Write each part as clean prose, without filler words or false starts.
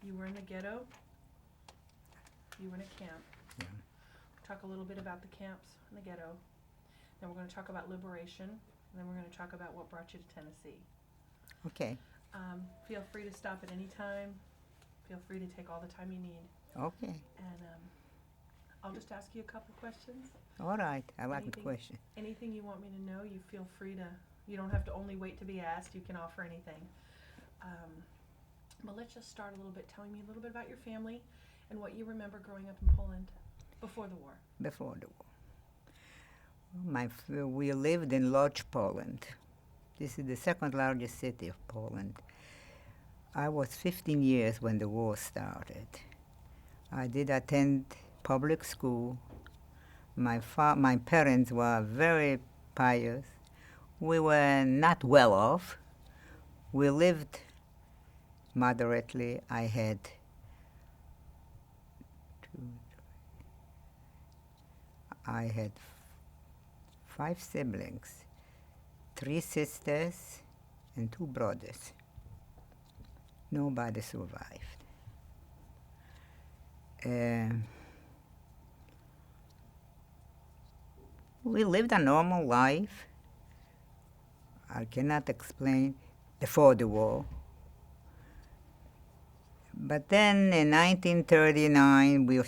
You were in the ghetto. You were in a camp. Yeah. Talk a little bit about the camps in the ghetto. Then we're going to talk about liberation. And then we're going to talk about what brought you to Tennessee. Okay. Feel free to stop at any time. Feel free to take all the time you need. Okay. And I'll just ask you a couple questions. All right. I like the Anything- question. Anything you want me to know, you feel free to. You don't have to only wait to be asked. You can offer anything. But let's just start a little bit, telling me a little bit about your family and what you remember growing up in Poland before the war. Before the war. We lived in Lodz, Poland. This is the second largest city of Poland. I was 15 years when the war started. I did attend public school. My parents were very pious. We were not well off. We lived moderately. I had five siblings, 3 sisters and 2 brothers. Nobody survived. We lived a normal life. I cannot explain before the war. But then in 1939, we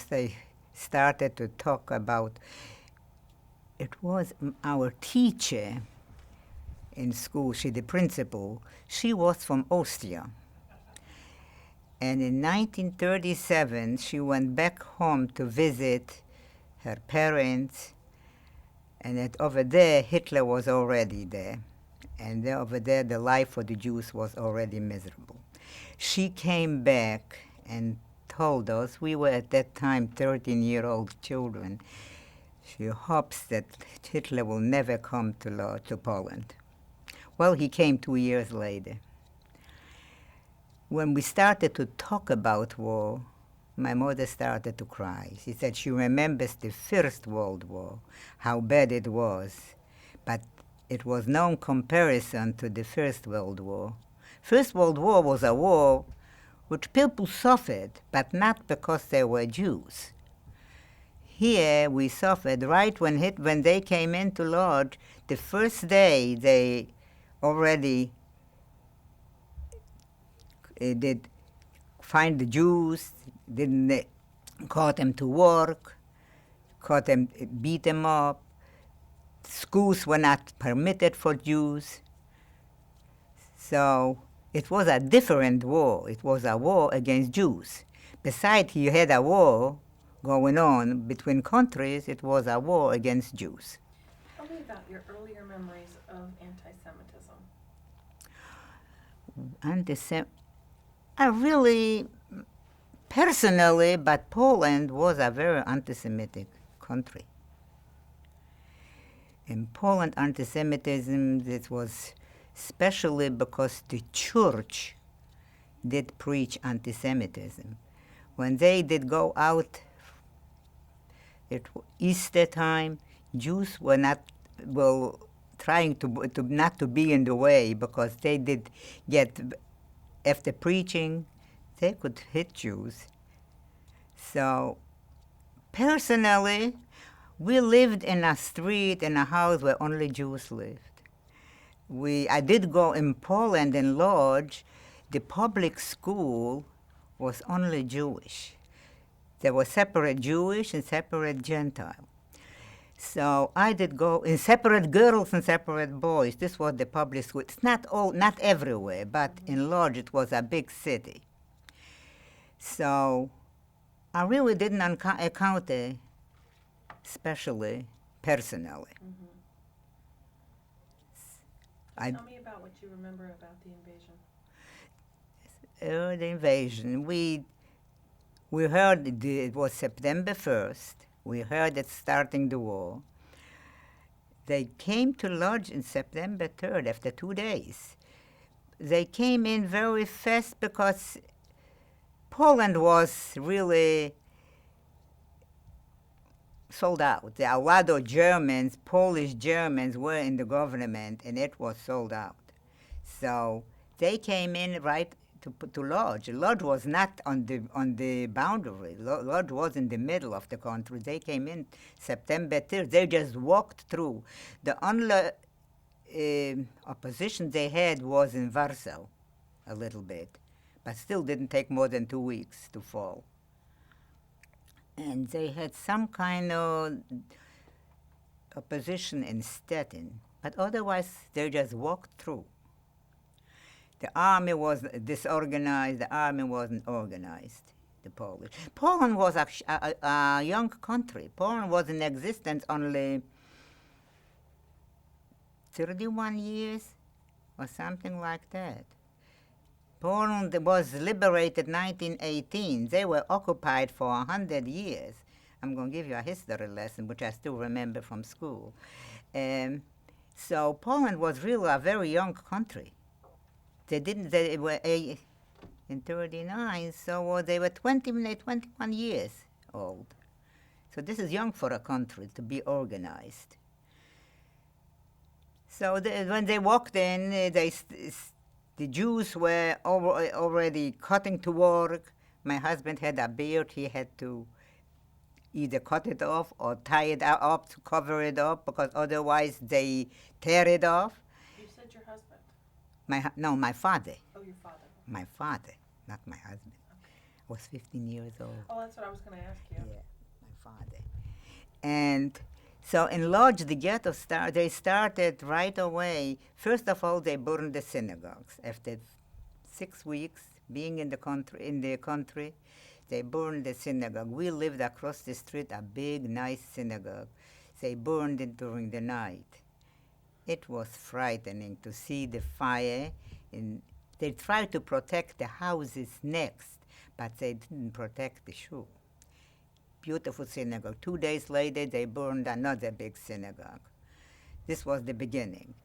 started to talk about, it was our teacher in school, the principal, she was from Austria. And in 1937, she went back home to visit her parents, and over there, Hitler was already there. And over there, the life for the Jews was already miserable. She came back and told us, we were at that time 13-year-old children, she hopes that Hitler will never come to Poland. Well, he came 2 years later. When we started to talk about war, my mother started to cry. She said she remembers the First World War, how bad it was, but it was no comparison to the First World War. First World War was a war which people suffered, but not because they were Jews. Here we suffered right when they came into Lodz. The first day they already did find the Jews, didn't caught them to work, beat them up. Schools were not permitted for Jews. So it was a different war. It was a war against Jews. Besides, you had a war going on between countries. It was a war against Jews. Tell me about your earlier memories of anti-Semitism. I really, personally, but Poland was a very anti-Semitic country. In Poland, anti-Semitism, it was especially because the church did preach anti-Semitism. When they did go out at Easter time, Jews were trying to not to be in the way, because they did get, after preaching, they could hit Jews. So personally, we lived in a street, in a house where only Jews lived. I did go in Poland, in Lodz. The public school was only Jewish. There was separate Jewish and separate Gentile. So I did go in separate girls and separate boys. This was the public school. It's not everywhere, but in Lodz it was a big city. So I really didn't encounter, especially personally. Tell me about what you remember about the invasion. The invasion. We heard it was September 1st. We heard it starting the war. They came to Lodz in September 3rd, after 2 days. They came in very fast because Poland was really sold out. A lot of Germans, Polish Germans, were in the government, and it was sold out. So they came in right to Lodz. Lodz was not on the boundary. Lodz was in the middle of the country. They came in September 3rd. They just walked through. The only opposition they had was in Warsaw, a little bit, but still didn't take more than 2 weeks to fall. And they had some kind of opposition in Stettin, but otherwise they just walked through. The army was disorganized, the army wasn't organized, the Polish. Poland was a young country. Poland was in existence only 31 years or something like that. Poland was liberated 1918. They were occupied for 100 years. I'm going to give you a history lesson, which I still remember from school. So Poland was really a very young country. They were in 39, so they were 21 years old. So this is young for a country to be organized. So when they walked in, the Jews were already cutting to work. My husband had a beard. He had to either cut it off or tie it up to cover it up, because otherwise they tear it off. You said your husband. My father. Oh, your father. My father, not my husband. Okay. I was 15 years old. Oh, that's what I was going to ask you. Yeah, my father. And so in Lodz, the ghetto they started right away. First of all, they burned the synagogues. After 6 weeks being in the country, they burned the synagogue. We lived across the street, a big, nice synagogue. They burned it during the night. It was frightening to see the fire. They tried to protect the houses next, but they didn't protect the shul. Beautiful synagogue. 2 days later, they burned another big synagogue. This was the beginning.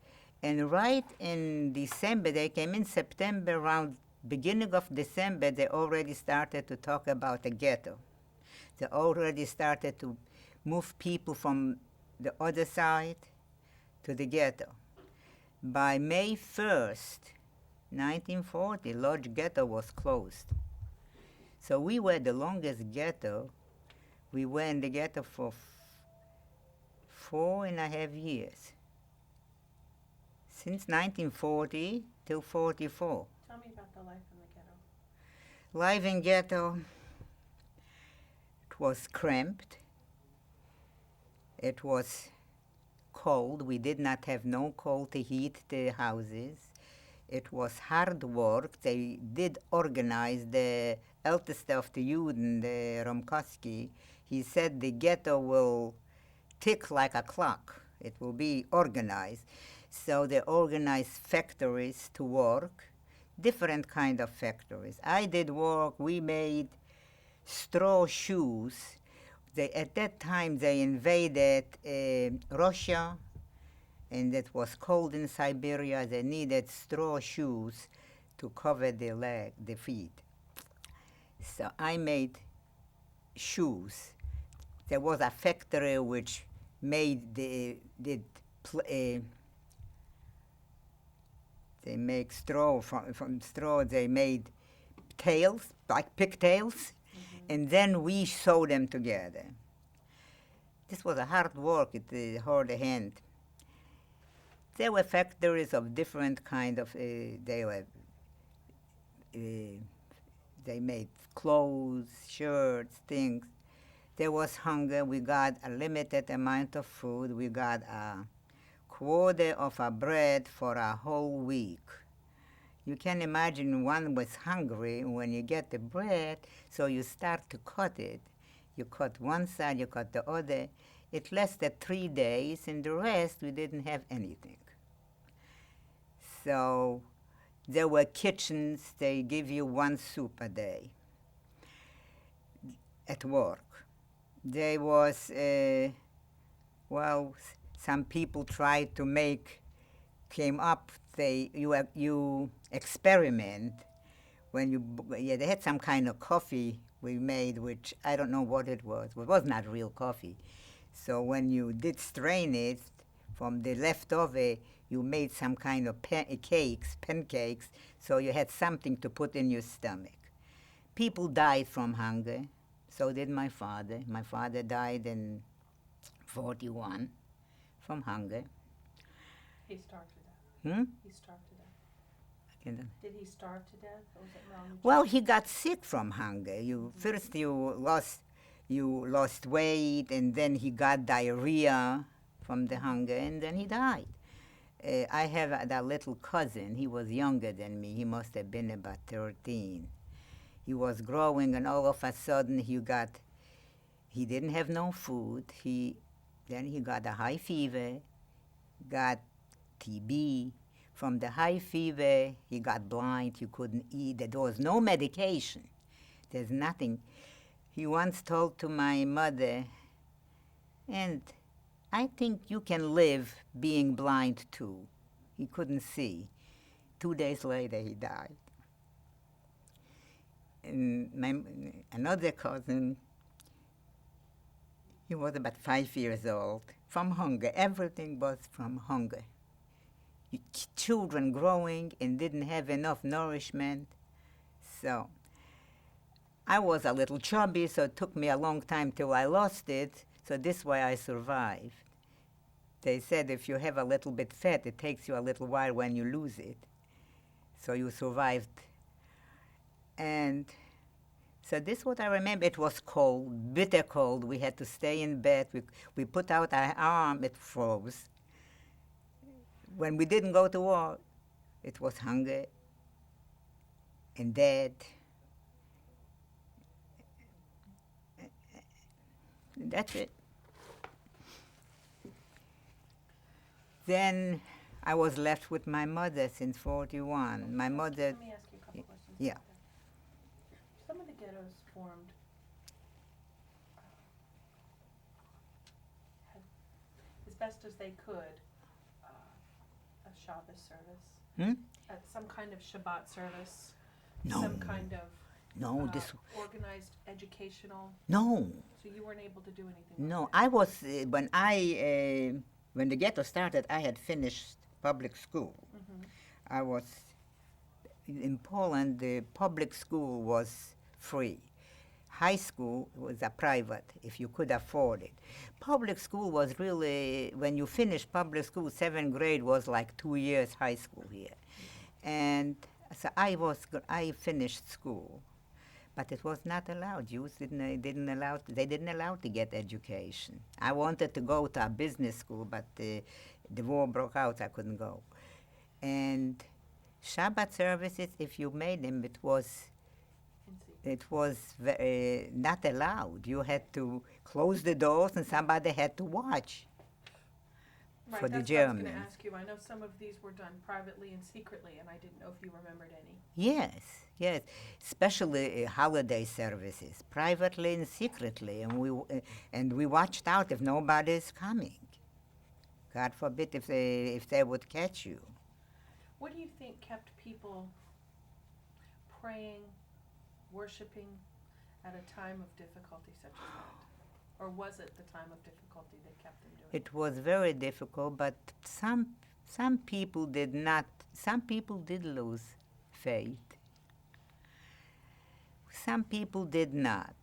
And right in December, they came in September, around beginning of December, they already started to talk about the ghetto. They already started to move people from the other side to the ghetto. By May 1st, 1940, Lodz ghetto was closed. So we were the longest ghetto. We were in the ghetto for 4.5 years. Since 1940 till 44. Tell me about the life in the ghetto. Life in ghetto, it was cramped. It was cold. We did not have no coal to heat the houses. It was hard work. They did organize. The eldest of the Juden, the Romkowski, he said the ghetto will tick like a clock. It will be organized. So they organized factories to work, different kind of factories. I did work. We made straw shoes. At that time, they invaded Russia, and it was cold in Siberia. They needed straw shoes to cover the feet. So I made shoes. There was a factory which made they make straw from straw. They made tails, like pigtails, and then we sewed them together. This was a hard work. It hard hand. There were factories of different kind of. They made clothes, shirts, things. There was hunger. We got a limited amount of food. We got a quarter of a bread for a whole week. You can imagine one was hungry when you get the bread, so you start to cut it. You cut one side, you cut the other. It lasted 3 days, and the rest we didn't have anything. So there were kitchens. They give you one soup a day at work. There was, some people tried to you experiment when they had some kind of coffee we made, which I don't know what it was. It was not real coffee. So when you did strain it from the leftover, you made some kind of pancakes, so you had something to put in your stomach. People died from hunger. So did my father. My father died in 41 from hunger. He starved to death. Hmm? He starved to death. You know. Did he starve to death, or was it malnutrition? Well, he got sick from hunger. First you lost weight, and then he got diarrhea from the hunger, and then he died. I have that little cousin. He was younger than me. He must have been about 13. He was growing, and all of a sudden he didn't have no food. Then he got a high fever, got TB. From the high fever, he got blind. He couldn't eat. There was no medication. There's nothing. He once told to my mother, and I think you can live being blind too. He couldn't see. 2 days later, he died. And another cousin, he was about 5 years old, from hunger. Everything was from hunger. Children growing and didn't have enough nourishment. So I was a little chubby, so it took me a long time till I lost it. So this way I survived. They said if you have a little bit fat, it takes you a little while when you lose it. So you survived. And so this is what I remember. It was cold, bitter cold. We had to stay in bed. We put out our arm, it froze. When we didn't go to war, it was hunger and dead. And that's it. Then I was left with my mother since 41. My mother. Let me ask you a couple questions. Yeah. about that. Some of the ghettos formed, had, as best as they could, a Shabbos service, some kind of Shabbat service, No. some kind of No, this. organized educational. No. So you weren't able to do anything. No, like that. I was when the ghetto started. I had finished public school. I was in Poland. The public school was free. High school was a private, if you could afford it. Public school was really, when you finished public school, 7th grade was like 2 years high school here, and so I finished school. But it was not allowed. Jews didn't allow to get education. I wanted to go to a business school, but the war broke out. I couldn't go. And Shabbat services, if you made them, it was not allowed. You had to close the doors, and somebody had to watch. Right, For the that's what I was going Germans. to ask you. I know some of these were done privately and secretly, and I didn't know if you remembered any. Yes, especially holiday services, privately and secretly, and we watched out if nobody's coming. God forbid if they would catch you. What do you think kept people praying, worshiping at a time of difficulty such as that? Or was it the time of difficulty that kept them doing it? It was very difficult, but some people did not. Some people did lose faith. Some people did not.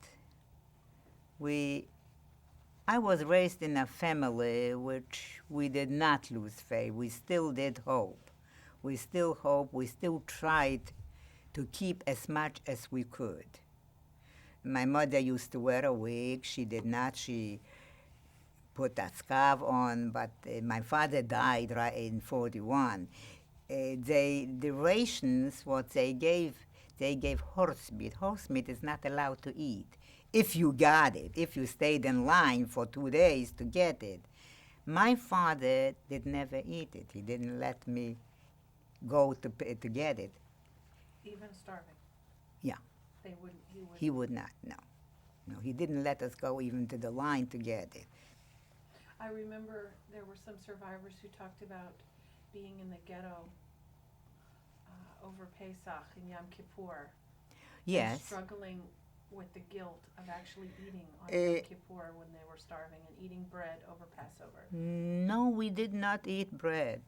I was raised in a family which we did not lose faith. We still did hope. We still hope. We still tried to keep as much as we could. My mother used to wear a wig. She did not. She put a scarf on, but my father died right in 41. The rations, what they gave horse meat. Horse meat is not allowed to eat. If you got it, if you stayed in line for 2 days to get it. My father did never eat it. He didn't let me go to get it. Even starving? Yeah. They wouldn't, He would not, no. No, he didn't let us go even to the line to get it. I remember there were some survivors who talked about being in the ghetto over Pesach and Yom Kippur. Yes. And struggling with the guilt of actually eating on Yom Kippur when they were starving and eating bread over Passover. No, we did not eat bread.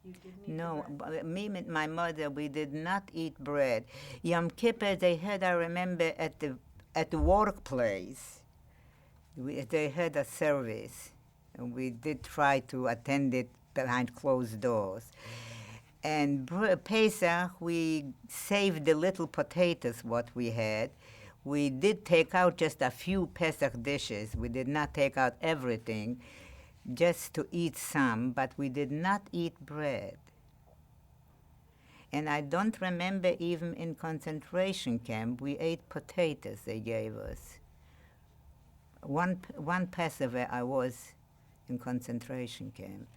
You didn't eat No, the bread? me and my mother, we did not eat bread. Yom Kippur, they had, I remember, at the workplace, they had a service, and we did try to attend it behind closed doors. And Pesach, we saved the little potatoes what we had. We did take out just a few Pesach dishes. We did not take out everything, just to eat some, but we did not eat bread. And I don't remember even in concentration camp, we ate potatoes they gave us. One Passover I was in concentration camp.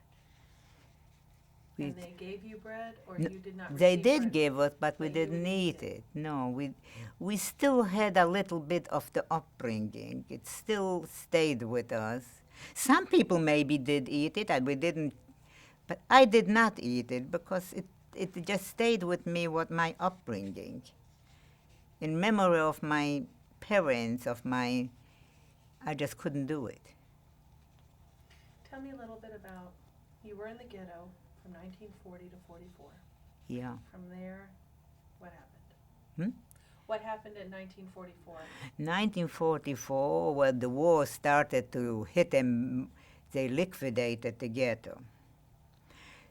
And they gave you bread, or No, you did not receive They bread? did give us, but we But you didn't didn't eat it. No, we still had a little bit of the upbringing. It still stayed with us. Some people maybe did eat it, and we didn't, but I did not eat it because it just stayed with me what my upbringing. In memory of my parents, I just couldn't do it. Tell me a little bit about, you were in the ghetto from 1940 to 44. Yeah. From there, what happened? Hmm? What happened in 1944? 1944, when the war started to hit them, they liquidated the ghetto.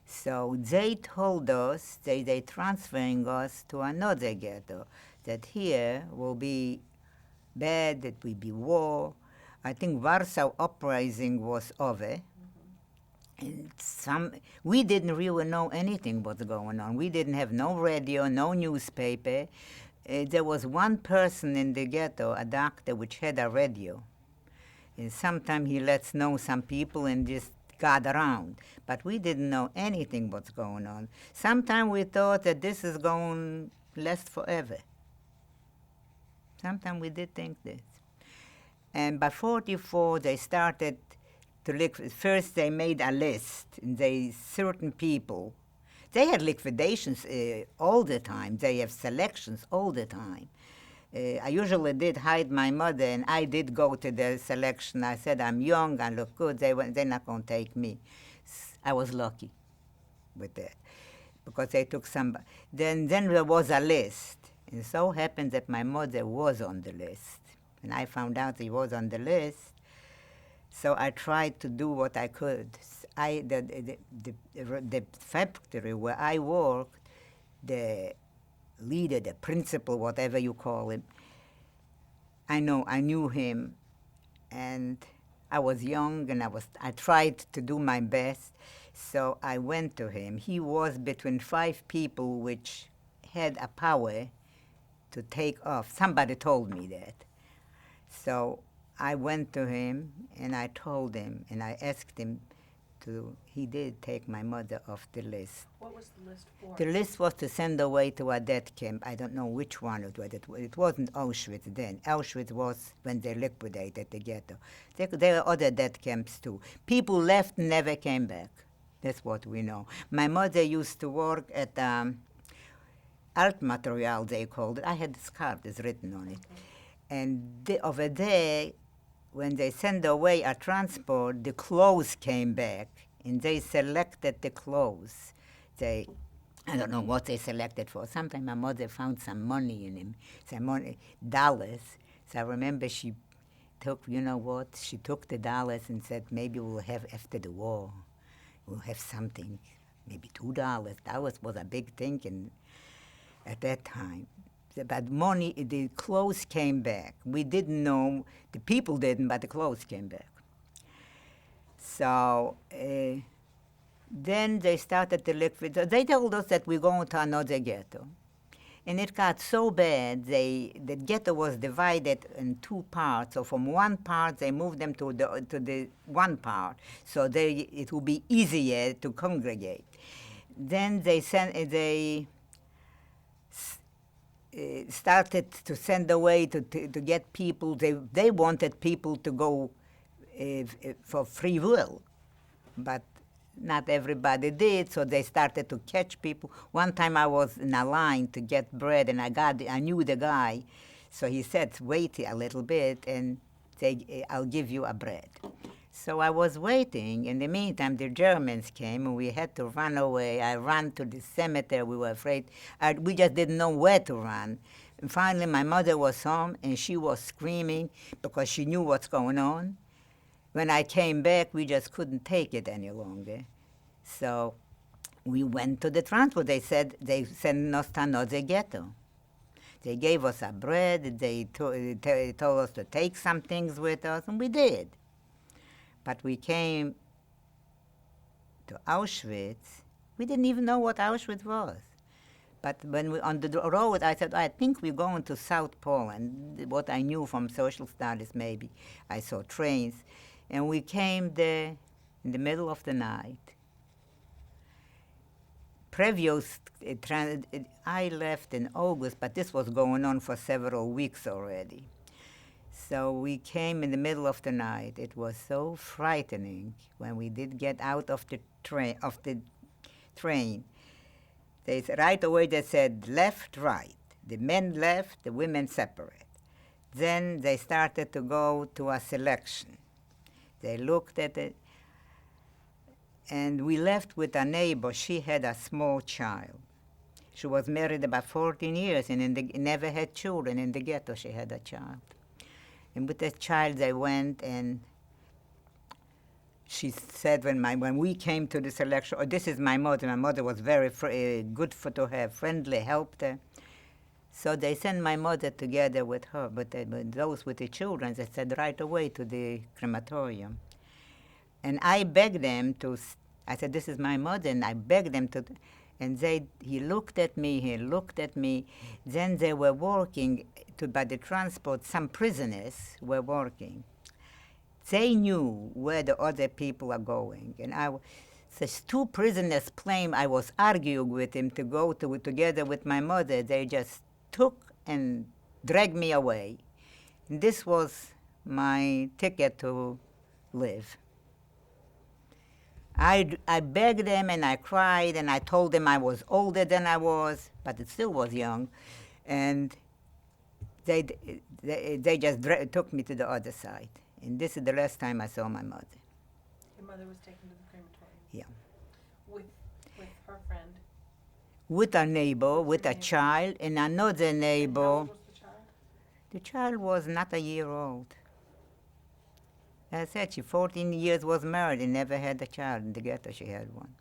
So they told us, they transferring us to another ghetto, that here will be bad, it will be war. I think Warsaw Uprising was over. And we didn't really know anything what's going on. We didn't have no radio, no newspaper. There was one person in the ghetto, a doctor, which had a radio. And sometimes he lets know some people and just got around. But we didn't know anything what's going on. Sometimes we thought that this is going to last forever. Sometimes we did think this. And by 44, they started to look. First, they made a list. And certain people. They had liquidations all the time. They have selections all the time. I usually did hide my mother, and I did go to the selection. I said, I'm young, I look good. They're not going to take me. I was lucky with that because they took some. Then there was a list. And so happened that my mother was on the list. And I found out she was on the list. So I tried to do what I could. The factory where I worked, the leader, the principal, whatever you call him, I knew him, and I was young, and I tried to do my best, so I went to him. He was between 5 people which had a power to take off. Somebody told me that. So I went to him, and I told him, and I asked him he did take my mother off the list. What was the list for? The list was to send away to a death camp. I don't know which one it was. It wasn't Auschwitz then. Auschwitz was when they liquidated the ghetto. There were other death camps too. People left and never came back. That's what we know. My mother used to work at Alt Material, they called it. I had this card that's written on it. And over there, when they sent away a transport, the clothes came back, and they selected the clothes. I don't know what they selected for. Sometimes my mother found some money in him, dollars. So I remember she took, she took the dollars and said, maybe we'll have after the war, we'll have something, maybe $2. Dollars was a big thing at that time. But money, the clothes came back. We didn't know, the people didn't, but the clothes came back. So then they started to liquidate. They told us that we're going to another ghetto. And it got so bad, the ghetto was divided in 2 parts. So from one part, they moved them to the one part, so it would be easier to congregate. Then they started to send away to get people. They wanted people to go for free will, but not everybody did, so they started to catch people. One time I was in a line to get bread, and I knew the guy, so he said, wait a little bit, and I'll give you a bread. So I was waiting. In the meantime, the Germans came, and we had to run away. I ran to the cemetery. We were afraid. We just didn't know where to run. And finally, my mother was home, and she was screaming because she knew what's going on. When I came back, we just couldn't take it any longer. So we went to the transport. They said they sent us to another ghetto. They gave us our bread. They told us to take some things with us, and we did. But we came to Auschwitz. We didn't even know what Auschwitz was. But when we on the road, I said, I think we're going to South Poland. What I knew from social studies, maybe. I saw trains. And we came there in the middle of the night. I left in August, but this was going on for several weeks already. So we came in the middle of the night. It was so frightening when we did get out of the train. They said, right away they said left, right. The men left, the women separate. Then they started to go to a selection. They looked at it, and we left with a neighbor. She had a small child. She was married about 14 years and never had children. In the ghetto she had a child. And with the child they went, and she said when we came to the selection, oh, this is my mother. My mother was very good to her, friendly, helped her. So they sent my mother together with her, but those with the children, they said right away to the crematorium. And I begged them to, I said, this is my mother, and I begged them to, and he looked at me. Then they were working by the transport. Some prisoners were working. They knew where the other people are going. And these two prisoners claimed I was arguing with him to go together with my mother. They just took and dragged me away. And this was my ticket to live. I begged them and I cried and I told them I was older than I was, but it still was young. And they just took me to the other side. And this is the last time I saw my mother. Your mother was taken to the crematorium? Yeah. With her friend? With a neighbor, with a child, and another neighbor. And how old was the child? The child was not a year old. As I said, she 14 years was married and never had a child. In the ghetto she had one.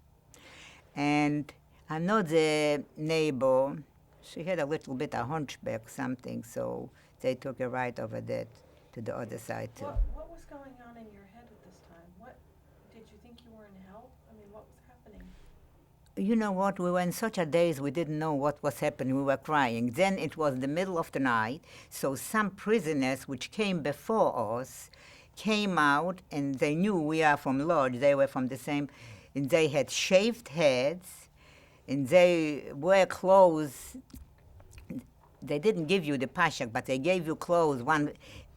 And another neighbor, she had a little bit of hunchback something, so they took her right over there to the other side too. What was going on in your head at this time? What did you think you were in hell? I mean, what was happening? You know what? We were in such a daze we didn't know what was happening. We were crying. Then it was the middle of the night, so some prisoners which came before us came out, and they knew we are from Lodz. They were from the same, and they had shaved heads, and they wear clothes. They didn't give you the pashak, but they gave you clothes. One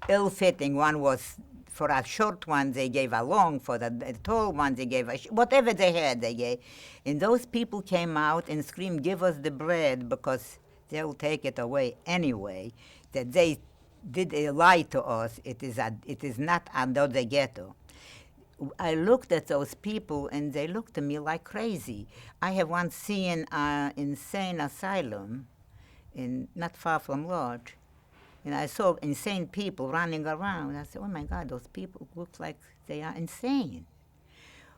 ill-fitting, one was for a short one. They gave a long. For the tall one, they gave whatever they had. They gave, and those people came out and screamed, "Give us the bread," because they'll take it away anyway. That they did a lie to us. It is not another ghetto. I looked at those people, and they looked at me like crazy. I have once seen an insane asylum, not far from Lodz, and I saw insane people running around. I said, "Oh my God, those people look like they are insane."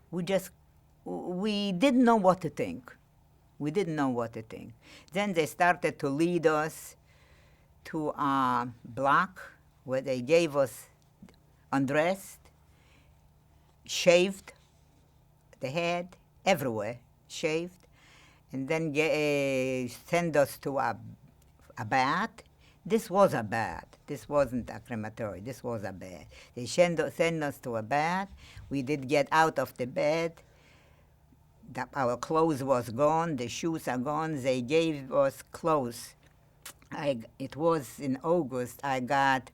We didn't know what to think. We didn't know what to think. Then they started to lead us to a block where they gave us undressed, shaved the head, everywhere, shaved, and then send us to a bath. This was a bath. This wasn't a crematory. This was a bath. They send us to a bath. We did get out of the bed. Our clothes was gone. The shoes are gone. They gave us clothes. It was in August. I got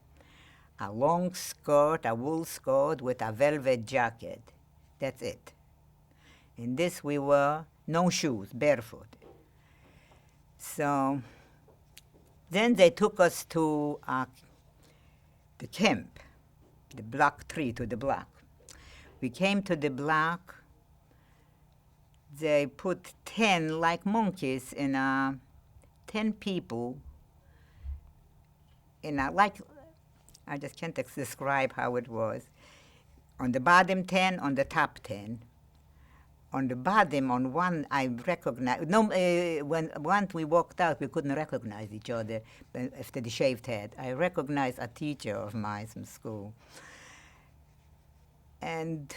a long skirt, a wool skirt with a velvet jacket. That's it. In this we were no shoes, barefoot. So then they took us to the camp, the block 3 to the block. We came to the block. They put 10, like monkeys, in 10 people in a, like, I just can't describe how it was. On the bottom 10, on the top 10. On the bottom, on one, I recognized, no, when once we walked out, we couldn't recognize each other after the shaved head. I recognized a teacher of mine from school. And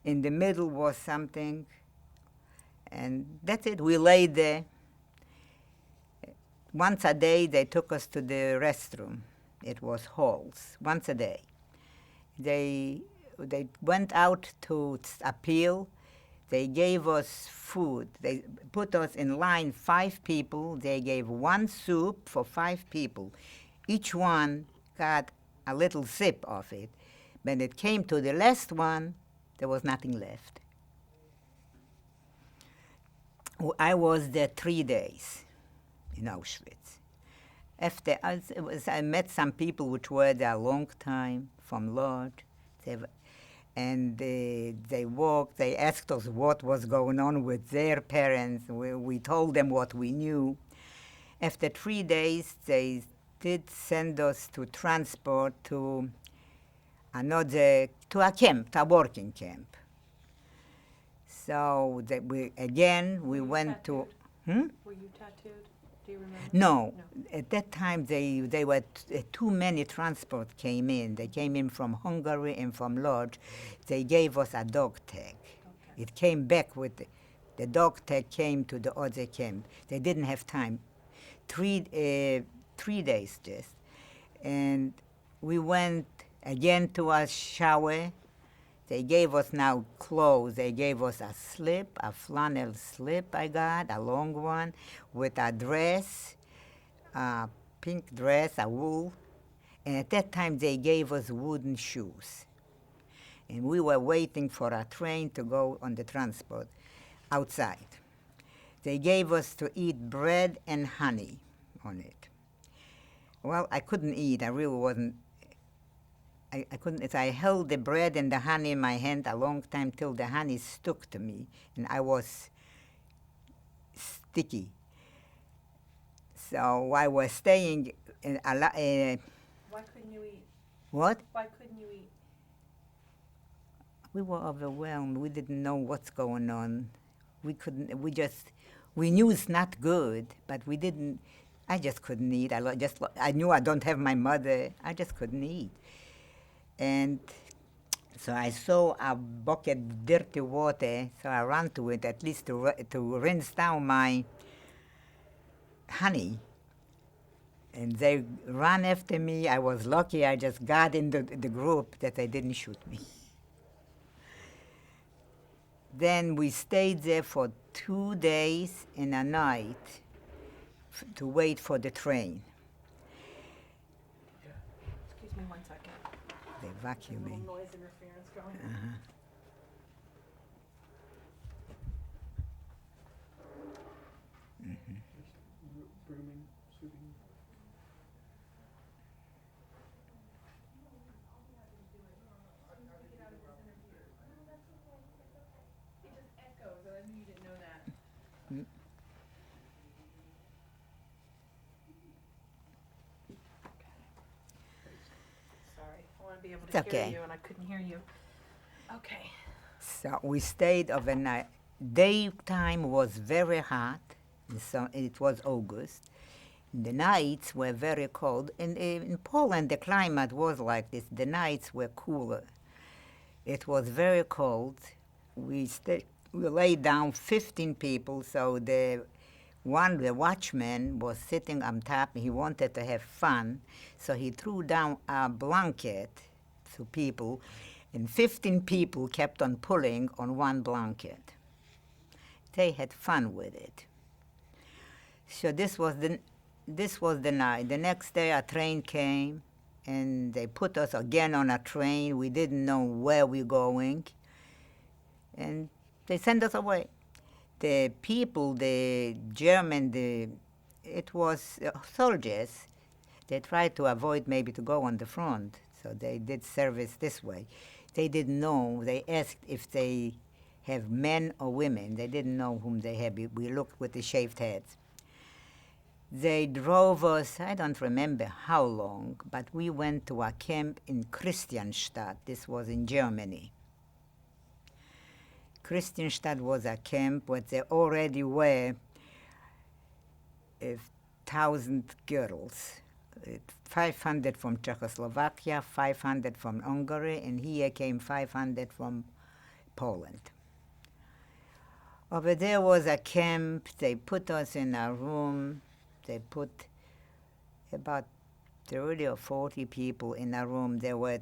in the middle was something, and that's it. We lay there. Once a day, they took us to the restroom. It was halls, once a day. They went out to appeal. They gave us food. They put us in line, 5 people. They gave 1 soup for 5 people. Each one got a little sip of it. When it came to the last one, there was nothing left. I was there 3 days in Auschwitz. After I met some people which were there a long time from Lodz. And they walked, they asked us what was going on with their parents. We told them what we knew. After 3 days, they did send us to transport to a camp, to a working camp. So we went to... Were you tattooed? Do you remember? No. At that time, they were too many transport came in. They came in from Hungary and from Lodz. They gave us a dog tag. It came back with the dog tag came to the other camp. They didn't have time. 3 days just. And we went again to a shower. They gave us now clothes. They gave us a slip, a flannel slip I got, a long one, with a dress, a pink dress, a wool. And at that time, they gave us wooden shoes. And we were waiting for a train to go on the transport outside. They gave us to eat bread and honey on it. Well, I couldn't eat. I really wasn't. I couldn't. I held the bread and the honey in my hand a long time till the honey stuck to me, and I was sticky. So I was staying in a Why couldn't you eat? What? Why couldn't you eat? We were overwhelmed. We didn't know what's going on. We couldn't. We knew it's not good, but we didn't. I just couldn't eat. I knew I don't have my mother. I just couldn't eat. And so I saw a bucket of dirty water, so I ran to it at least to rinse down my honey. And they ran after me. I was lucky I just got in the group that they didn't shoot me. Then we stayed there for 2 days and a night to wait for the train. Excuse me 1 second. They There's vacuuming. a little noise interference going on. Uh-huh. Brooming, sweeping. It just echoes, and I knew you didn't know that. Sorry, I want to be able to It's hear okay. you, and I couldn't hear you. Okay. So we stayed overnight. Daytime was very hot. So it was August. The nights were very cold. In Poland, the climate was like this. The nights were cooler. It was very cold. We laid down 15 people, so the watchman was sitting on top. He wanted to have fun, so he threw down a blanket to people, and 15 people kept on pulling on one blanket. They had fun with it. So this was the night. The next day a train came, and they put us again on a train. We didn't know where we're going, and they sent us away. The people, the German, it was soldiers. They tried to avoid maybe to go on the front, so they did service this way. They didn't know. They asked if they have men or women. They didn't know whom they had. We looked with the shaved heads. They drove us, I don't remember how long, but we went to a camp in Christianstadt. This was in Germany. Christianstadt was a camp where there already were 1,000 girls, 500 from Czechoslovakia, 500 from Hungary, and here came 500 from Poland. Over there was a camp. They put us in a room. They put about 30 or 40 people in a room. There were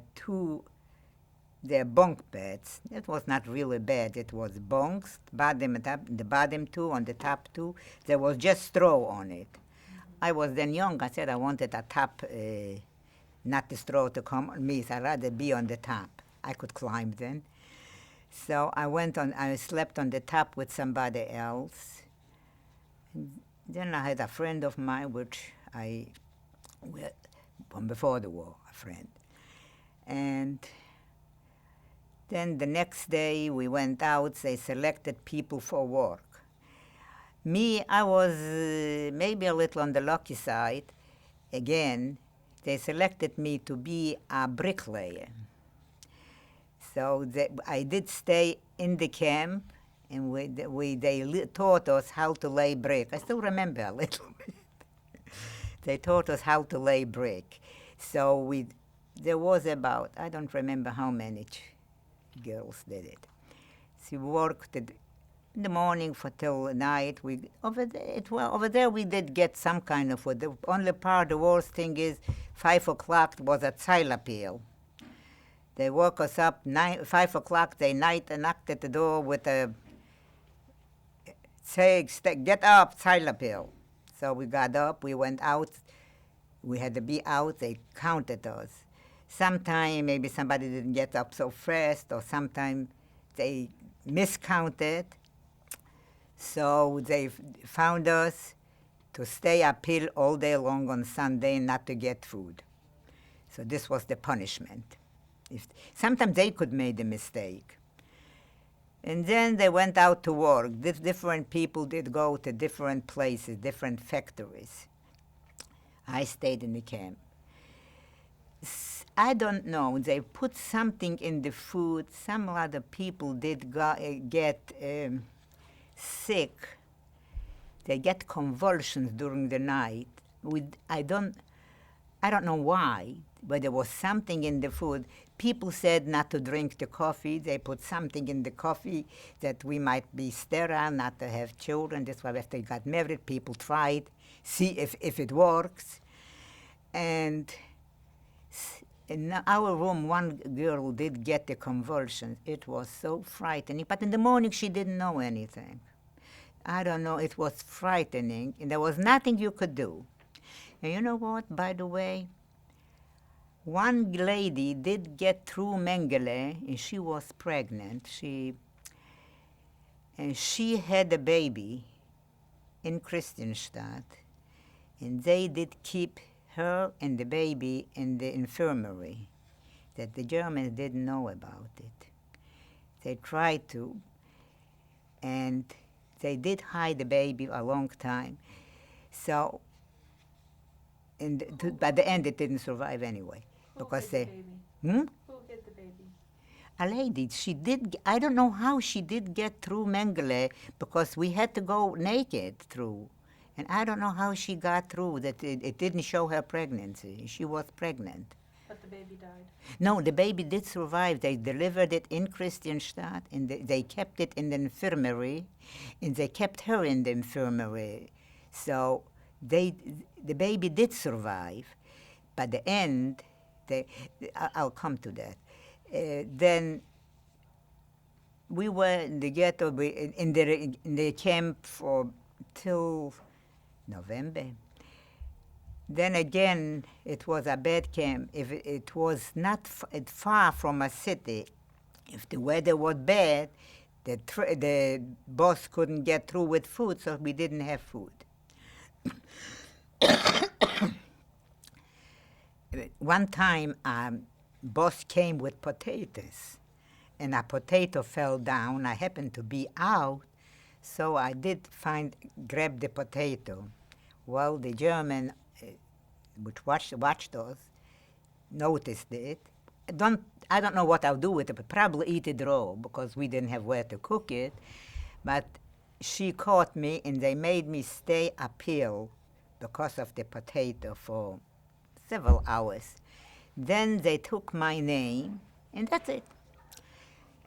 their bunk beds. It was not really bad. It was bunks, bottom and top, the bottom two, on the top two. There was just straw on it. I was then young. I said I wanted a top, not the straw to come on me, so I'd rather be on the top. I could climb then. So I slept on the top with somebody else. And then I had a friend of mine, from before the war, a friend. And then the next day we went out. They selected people for work. Me, I was maybe a little on the lucky side. Again, they selected me to be a bricklayer. So I did stay in the camp, and they taught us how to lay brick. I still remember a little bit. They taught us how to lay brick. So there was about, I don't remember how many girls did it. She worked in the morning till night. Over there we did get some kind of food. The only part, the worst thing is 5 o'clock was a Zeilapil. They woke us up 5 o'clock. They knocked at the door with a say, "Get up, Zeilapil." So we got up. We went out. We had to be out. They counted us. Sometime maybe somebody didn't get up so fast, or sometime they miscounted. So they found us to stay uphill all day long on Sunday, not to get food. So this was the punishment. Sometimes they could make a mistake. And then they went out to work. Different people did go to different places, different factories. I stayed in the camp. I don't know. They put something in the food. Some other people did get sick. They get convulsions during the night. I don't know why, but there was something in the food. People said not to drink the coffee. They put something in the coffee that we might be sterile, not to have children. That's why after they got married, people tried, see if it works. And in our room, one girl did get the convulsions. It was so frightening. But in the morning, she didn't know anything. I don't know. It was frightening, and there was nothing you could do. And you know what, by the way? One lady did get through Mengele, and she was pregnant. She had a baby in Christianstadt, and they did keep her and the baby in the infirmary, that the Germans didn't know about it. They tried to, and they did hide the baby a long time. So, by the end, it didn't survive anyway. Who Because hid they, the baby? hmm? Who hid the baby? A lady, I don't know how she did get through Mengele, because we had to go naked through. And I don't know how she got through, that it didn't show her pregnancy. She was pregnant. But the baby died. No, the baby did survive. They delivered it in Christianstadt, and they kept it in the infirmary, and they kept her in the infirmary. So the baby did survive. By the end, I'll come to that. Then we were in the ghetto, in the camp till November. Then again, it was a bad camp. If it was not far from a city, if the weather was bad, the boss couldn't get through with food, so we didn't have food. One time, boss came with potatoes. and a potato fell down. I happened to be out, so I did grab the potato. Well, the German, which watched us, noticed it. I don't know what I'll do with it, but probably eat it raw because we didn't have where to cook it. But she caught me, and they made me stay uphill because of the potato for several hours. Then they took my name, and that's it.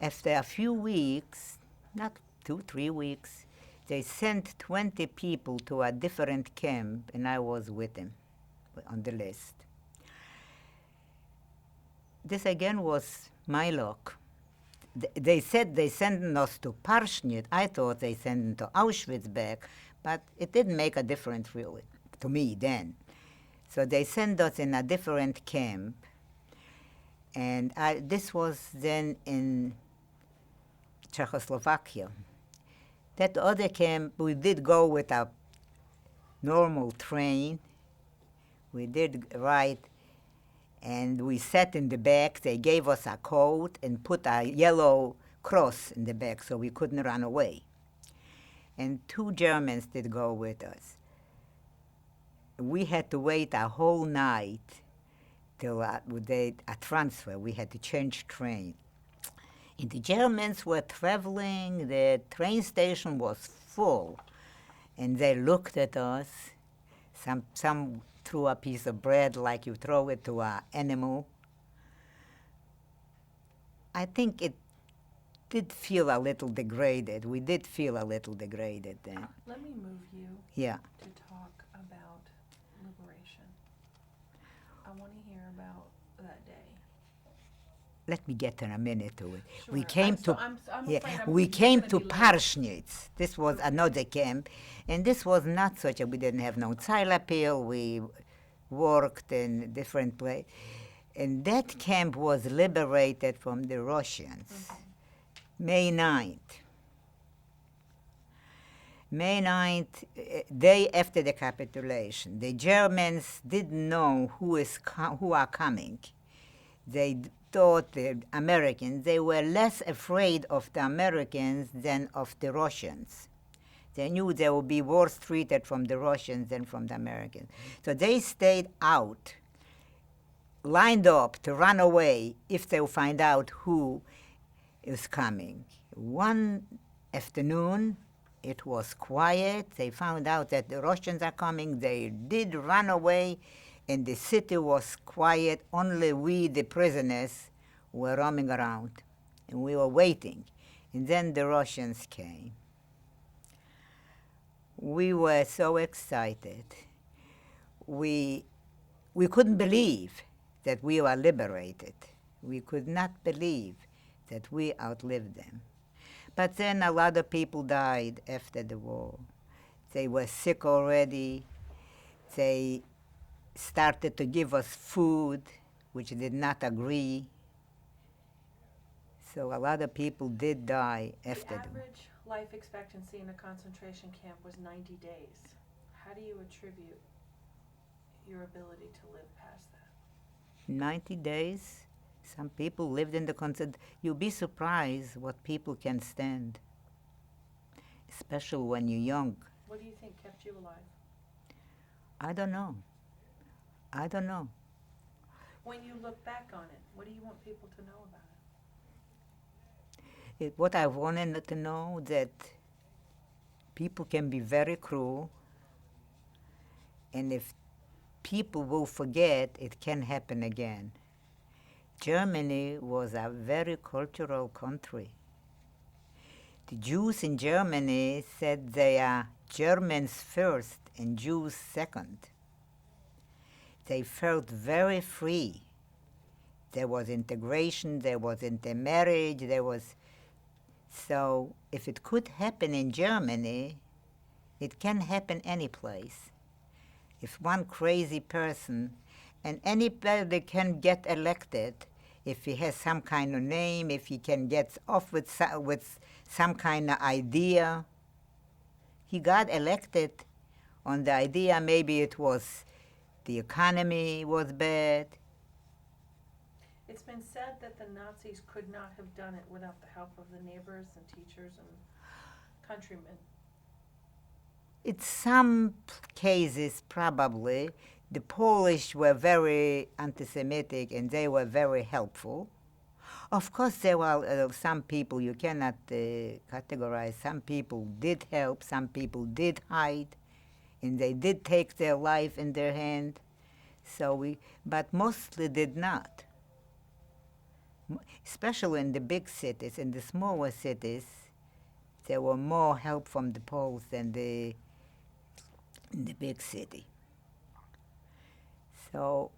After a few weeks, not 2-3 weeks, they sent 20 people to a different camp, and I was with them on the list. This again was my luck. They said they sent us to Parshnit. I thought they sent to Auschwitz back, but it didn't make a difference really to me then. So they sent us in a different camp, and this was then in Czechoslovakia. That other camp, we did go with a normal train. We did ride, and we sat in the back. They gave us a coat and put a yellow cross in the back so we couldn't run away. And 2 Germans did go with us. We had to wait a whole night till a transfer. We had to change train. And the Germans were traveling. The train station was full, and they looked at us. Some threw a piece of bread like you throw it to an animal. I think it did feel a little degraded. We did feel a little degraded then. Let me move you Yeah. to talk about liberation. I want to hear about that day. Let me get in a minute to it. Sure. We came to I'm yeah, afraid I'm we came gonna to be late. Parshnitz. This was another camp, and this was not such a. We didn't have no Tsilapil. We worked in different places, and that camp was liberated from the Russians, May 9th. May 9th, day after the capitulation. The Germans didn't know who are coming. They thought the Americans, they were less afraid of the Americans than of the Russians. They knew they would be worse treated from the Russians than from the Americans. So they stayed out, lined up to run away if they would find out who is coming. One afternoon, it was quiet. They found out that the Russians are coming. They did run away, and the city was quiet. Only we, the prisoners, were roaming around, and we were waiting. And then the Russians came. We were so excited. We couldn't believe that we were liberated. We could not believe that we outlived them. But then a lot of people died after the war. They were sick already. They started to give us food, which did not agree. So a lot of people did die after The the war. average life expectancy in a concentration camp was 90 days. How do you attribute your ability to live past that? 90 days? Some people lived in the concentration. You'll be surprised what people can stand, especially when you're young. What do you think kept you alive? I don't know. I don't know. When you look back on it, what do you want people to know about it? What I wanted to know that people can be very cruel, and if people will forget, it can happen again. Germany was a very cultural country. The Jews in Germany said they are Germans first and Jews second. They felt very free. There was integration, there was intermarriage, there was... So if it could happen in Germany, it can happen any place. If one crazy person, and anybody can get elected if he has some kind of name, if he can get off with some kind of idea. He got elected on the idea maybe it was the economy was bad. It's been said that the Nazis could not have done it without the help of the neighbors and teachers and countrymen. In some cases, probably, the Polish were very anti-Semitic and they were very helpful. Of course, there were some people you cannot categorize. Some people did help, some people did hide, and they did take their life in their hand. But mostly did not. Especially in the big cities. In the smaller cities, there were more help from the Poles than in the big city. So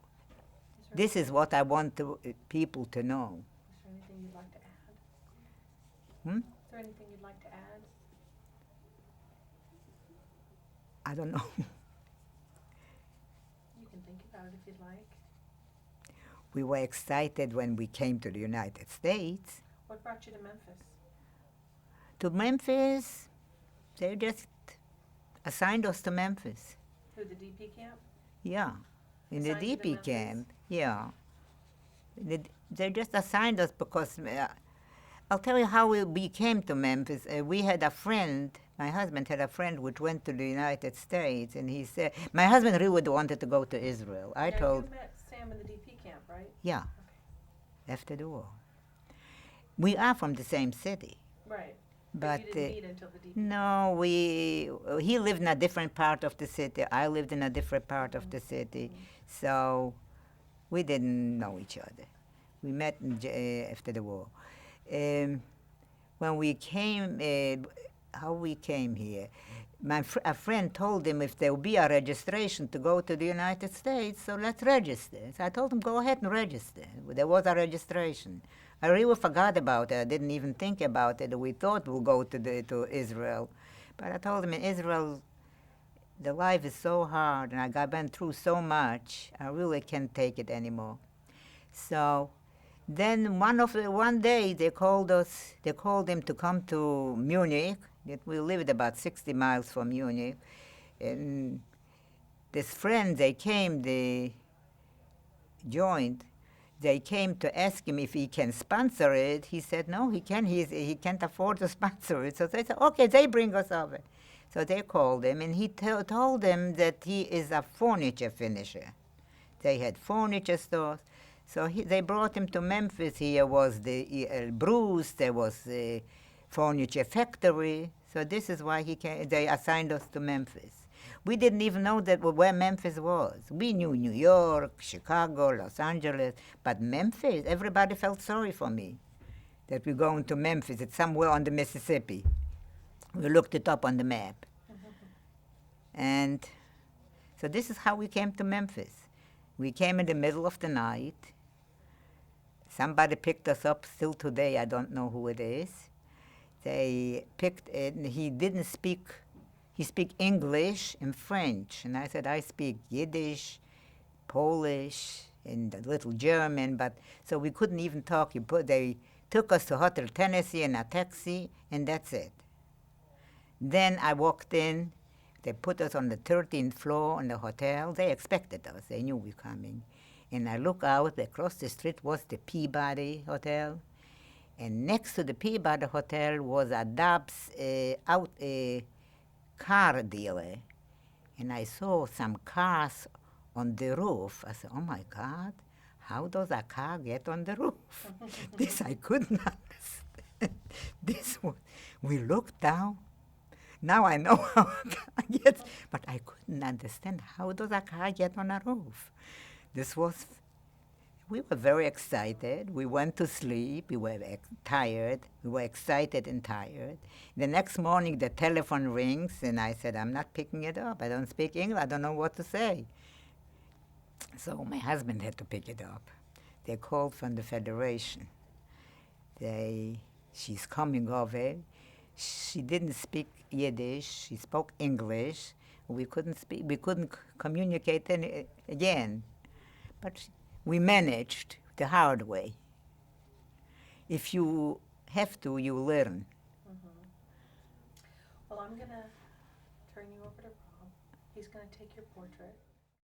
this is what I want people to know. Is there anything you'd like to add? Hmm? Is there anything you'd like to add? I don't know. You can think about it if you'd like. We were excited when we came to the United States. What brought you to Memphis? To Memphis, they just assigned us to Memphis. Who, the DP camp? Yeah, in the Assigned you to DP Memphis? camp. Yeah, they just assigned us because I'll tell you how we came to Memphis. We had a friend. My husband had a friend which went to the United States, and he said my husband really wanted to go to Israel. I Yeah, told you met Sam in the DP camp, right? yeah, after the war. We are from the same city. Right. But you didn't meet until the DP. no, he lived in a different part of the city. I lived in a different part of the city, so we didn't know each other. We met after the war. When we came, how we came here, a friend told him if there will be a registration to go to the United States, so let's register. So I told him, go ahead and register. There was a registration. I really forgot about it. I didn't even think about it. We thought we'll go to Israel. But I told him in Israel, the life is so hard, and I went through so much, I really can't take it anymore. So then one day they called him to come to Munich. We lived about 60 miles from Munich. And this friend, they joined. They came to ask him if he can sponsor it. He said no, he can't afford to sponsor it. So they said, okay, they bring us over. So they called him, and he told them that he is a furniture finisher. They had furniture stores. So they brought him to Memphis. Here was the Bruce, there was the furniture factory. So this is why they assigned us to Memphis. We didn't even know where Memphis was. We knew New York, Chicago, Los Angeles, but Memphis, everybody felt sorry for me that we're going to Memphis. It's somewhere on the Mississippi. We looked it up on the map. And so this is how we came to Memphis. We came in the middle of the night. Somebody picked us up. Still today, I don't know who it is. They picked it, and he didn't speak. He spoke English and French, and I said, I speak Yiddish, Polish, and a little German, but so we couldn't even talk. They took us to Hotel Tennessee in a taxi, and that's it. Then I walked in. They put us on the 13th floor in the hotel. They expected us. They knew we were coming. And I look out. Across the street was the Peabody Hotel. And next to the Peabody Hotel was a Dobbs car dealer. And I saw some cars on the roof. I said, oh, my God, how does a car get on the roof? This I couldn't understand. We looked down. Now I know how a car gets, but I couldn't understand how does a car get on a roof. We were very excited. We went to sleep. We were tired. We were excited and tired. The next morning, the telephone rings, and I said, I'm not picking it up. I don't speak English. I don't know what to say. So my husband had to pick it up. They called from the Federation. She's coming over. She didn't speak Yiddish. She spoke English. We couldn't communicate again. But we managed the hard way. If you have to, you learn. Mm-hmm. Well, I'm going to turn you over to Rob. He's going to take your portrait.